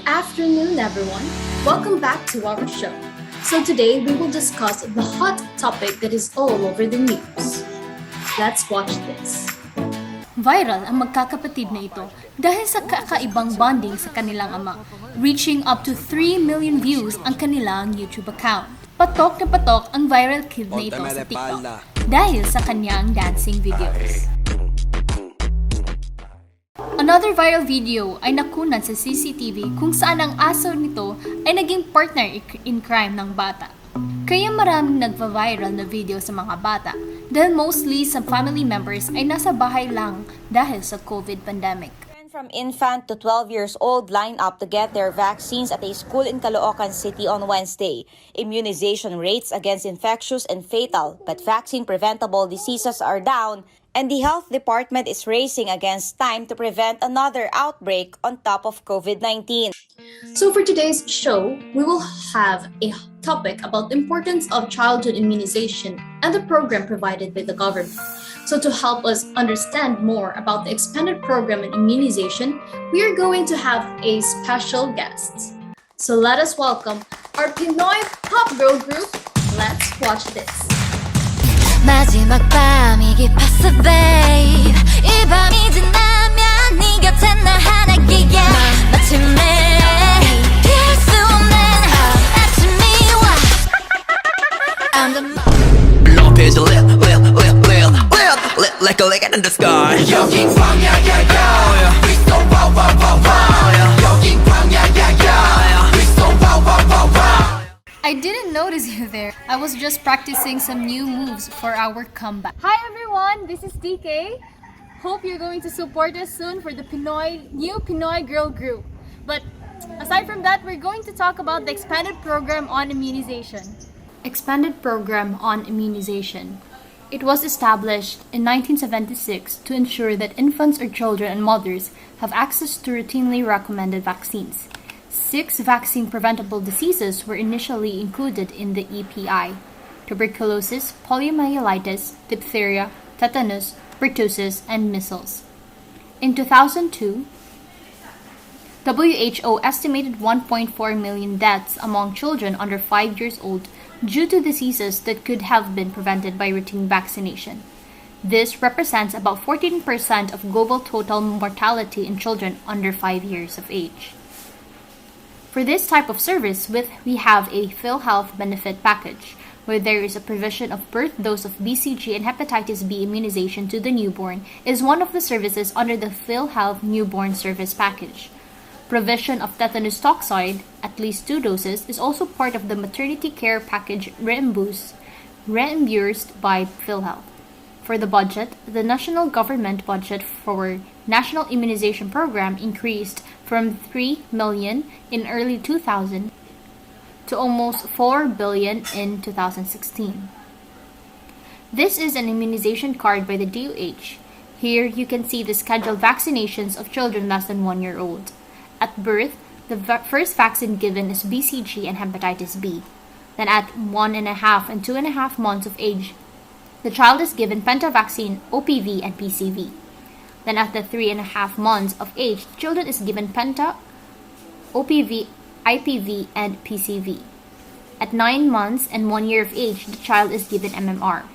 afternoon, everyone. Welcome back to our show. So, today we will discuss the hot topic that is all over the news. Let's watch this. Viral ang magkakapatid na ito dahil sa kakaibang bonding sa kanilang ama, reaching up to 3 million views ang kanilang YouTube account. Patok na patok ang viral kid na ito sa TikTok dahil sa kanyang dancing videos. Another viral video ay nakunan sa CCTV kung saan ang aso nito ay naging partner in crime ng bata. Kaya maraming nagva-viral na video sa mga bata dahil mostly sa family members ay nasa bahay lang dahil sa COVID pandemic. From infant to 12 years old line up to get their vaccines at a school in Caloocan City on Wednesday. Immunization rates against infectious and fatal but vaccine-preventable diseases are down, and the health department is racing against time to prevent another outbreak on top of COVID-19. So for today's show, we will have a topic about the importance of childhood immunization and the program provided by the government. So to help us understand more about the expanded program in immunization, we are going to have a special guest. So let us welcome our Pinoy pop girl group. Let's watch this. 마지막 밤이 깊었어 babe 이 밤이 지나면 네 곁에 나 하나기야 마침내 피할 수 없는 아침이 와 I'm the Love is lit like a light in the sky 여긴 광야야야 We so wow wow wow wow 여긴 광야야야 We so wow wow wow wow I didn't notice you there. I was just practicing some new moves for our comeback. Hi everyone, this is DK. Hope you're going to support us soon for the new Pinoy girl group. But aside from that, we're going to talk about the expanded program on immunization. Expanded program on immunization. It was established in 1976 to ensure that infants or children and mothers have access to routinely recommended vaccines. 6 vaccine-preventable diseases were initially included in the EPI: tuberculosis, poliomyelitis, diphtheria, tetanus, pertussis, and measles. In 2002, WHO estimated 1.4 million deaths among children under 5 years old due to diseases that could have been prevented by routine vaccination. This represents about 14% of global total mortality in children under 5 years of age. For this type of service, we have a PhilHealth benefit package, where there is a provision of birth dose of BCG and hepatitis B immunization to the newborn is one of the services under the PhilHealth Newborn Service Package. Provision of tetanus toxoid, at least 2 doses, is also part of the maternity care package reimbursed by PhilHealth. For the budget, the national government budget for National Immunization Program increased from 3 million in early 2000 to almost 4 billion in 2016. This is an immunization card by the DOH. Here you can see the scheduled vaccinations of children less than 1 year old. At birth, the first vaccine given is BCG and hepatitis B. Then at 1.5 and 2.5 months of age, the child is given pentavaccine, OPV, and PCV. Then at the 3.5 months of age, the children is given penta, OPV, IPV, and PCV. At 9 months and 1 year of age, the child is given MMR.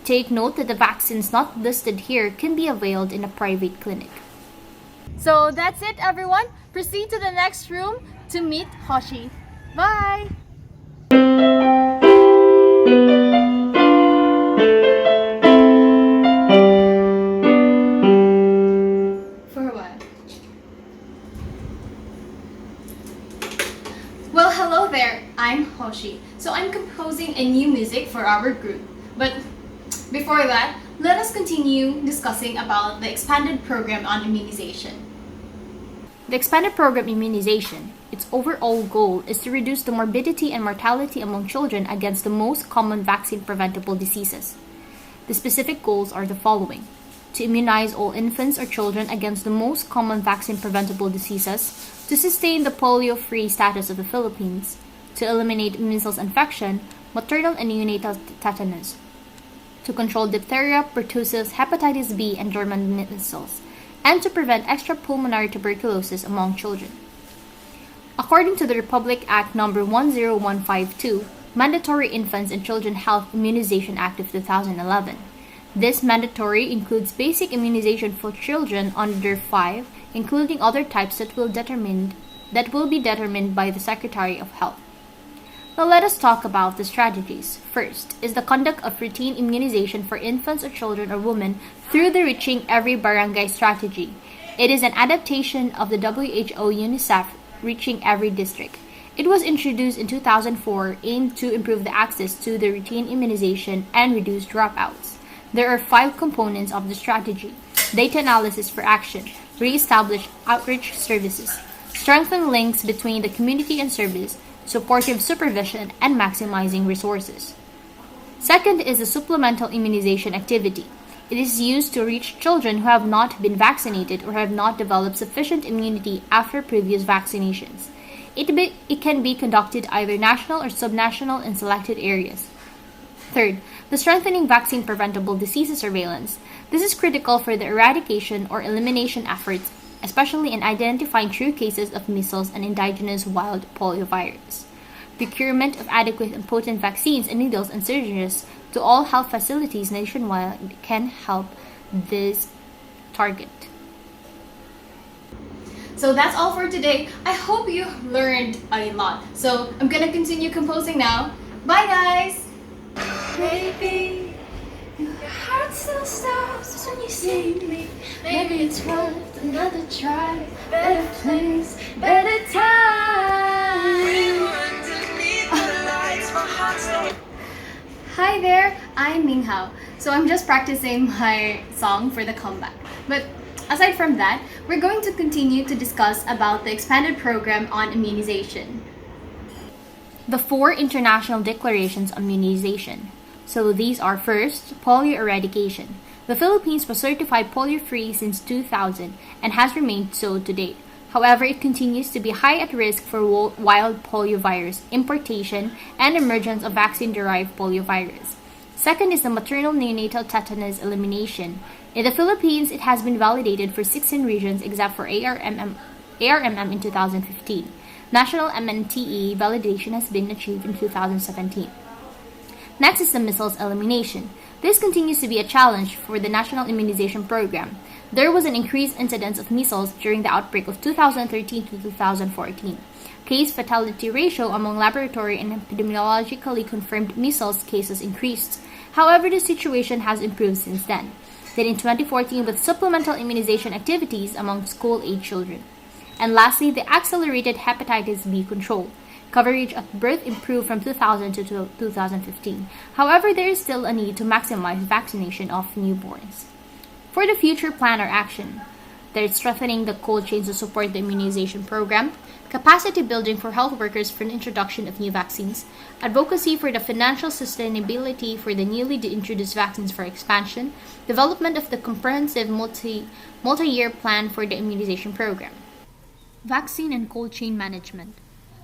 Take note that the vaccines not listed here can be availed in a private clinic. So that's it, everyone. Proceed to the next room to meet Hoshi. Bye! For a while. Well, hello there. I'm Hoshi. So I'm composing a new music for our group. But before that, let us continue discussing about the expanded program on immunization. The expanded program immunization, its overall goal is to reduce the morbidity and mortality among children against the most common vaccine-preventable diseases. The specific goals are the following: to immunize all infants or children against the most common vaccine-preventable diseases, to sustain the polio-free status of the Philippines, to eliminate measles infection, maternal and neonatal tetanus, to control diphtheria, pertussis, hepatitis B, and German measles, and to prevent extrapulmonary tuberculosis among children. According to the Republic Act No. 10152, Mandatory Infants and Children Health Immunization Act of 2011. This mandatory includes basic immunization for children under 5, including other types that will be determined by the Secretary of Health. Now let us talk about the strategies. First is the conduct of routine immunization for infants or children or women through the Reaching Every Barangay strategy. It is an adaptation of the WHO UNICEF Reaching Every District. It was introduced in 2004, aimed to improve the access to the routine immunization and reduce dropouts. There are 5 components of the strategy: data analysis for action, re-establish outreach services, strengthen links between the community and service, supportive supervision, and maximizing resources. Second is the supplemental immunization activity. It is used to reach children who have not been vaccinated or have not developed sufficient immunity after previous vaccinations. It can be conducted either national or subnational in selected areas. Third, the strengthening vaccine preventable diseases surveillance. This is critical for the eradication or elimination efforts, especially in identifying true cases of measles and indigenous wild poliovirus. Procurement of adequate and potent vaccines and needles and syringes to all health facilities nationwide can help this target. So that's all for today. I hope you learned a lot. So I'm gonna continue composing now. Bye guys! Baby, your heart still stops when you see me. Maybe it's worth another try. Better place, better time. Hi there, I'm Minghao. So I'm just practicing my song for the comeback. But aside from that, we're going to continue to discuss about the expanded program on immunization. The 4 international declarations on immunization. So these are: first, polio eradication. The Philippines was certified polio-free since 2000 and has remained so to date. However, it continues to be high at risk for wild poliovirus importation and emergence of vaccine-derived poliovirus. Second is the maternal neonatal tetanus elimination. In the Philippines, it has been validated for 16 regions except for ARMM in 2015. National MNTE validation has been achieved in 2017. Next is the measles elimination. This continues to be a challenge for the National Immunization Program. There was an increased incidence of measles during the outbreak of 2013 to 2014. Case fatality ratio among laboratory and epidemiologically confirmed measles cases increased. However, the situation has improved since then. Then in 2014 with supplemental immunization activities among school-age children. And lastly, the accelerated hepatitis B control. Coverage at birth improved from 2000 to 2015. However, there is still a need to maximize vaccination of newborns. For the future plan or action, there is strengthening the cold chains to support the immunization program, capacity building for health workers for the introduction of new vaccines, advocacy for the financial sustainability for the newly introduced vaccines for expansion, development of the comprehensive multi-year plan for the immunization program. Vaccine and cold chain management.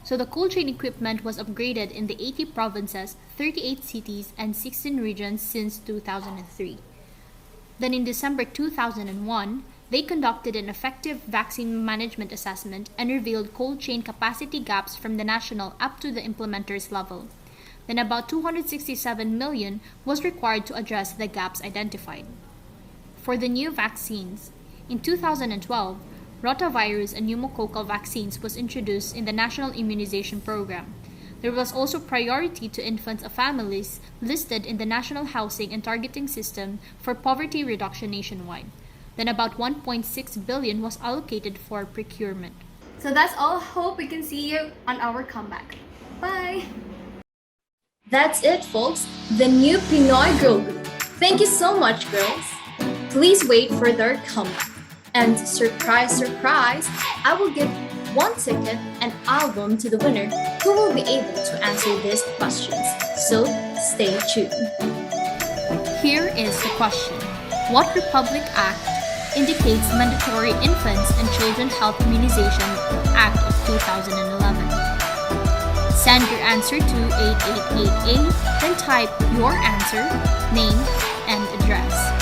So the cold chain equipment was upgraded in the 80 provinces, 38 cities, and 16 regions since 2003. Then in December 2001, they conducted an effective vaccine management assessment and revealed cold chain capacity gaps from the national up to the implementers level. Then about 267 million was required to address the gaps identified. For the new vaccines, in 2012, rotavirus and pneumococcal vaccines was introduced in the National Immunization Program. There was also priority to infants of families listed in the National Housing and Targeting System for poverty reduction nationwide. Then about 1.6 billion was allocated for procurement. So that's all. Hope we can see you on our comeback. Bye! That's it, folks. The new Pinoy Girl Group. Thank you so much, girls. Please wait for their comeback. And surprise, surprise, I will give 1 ticket and album to the winner who will be able to answer these questions. So stay tuned. Here is the question. What Republic Act indicates mandatory infants and children health immunization Act of 2011? Send your answer to 8888, then type your answer, name, and address.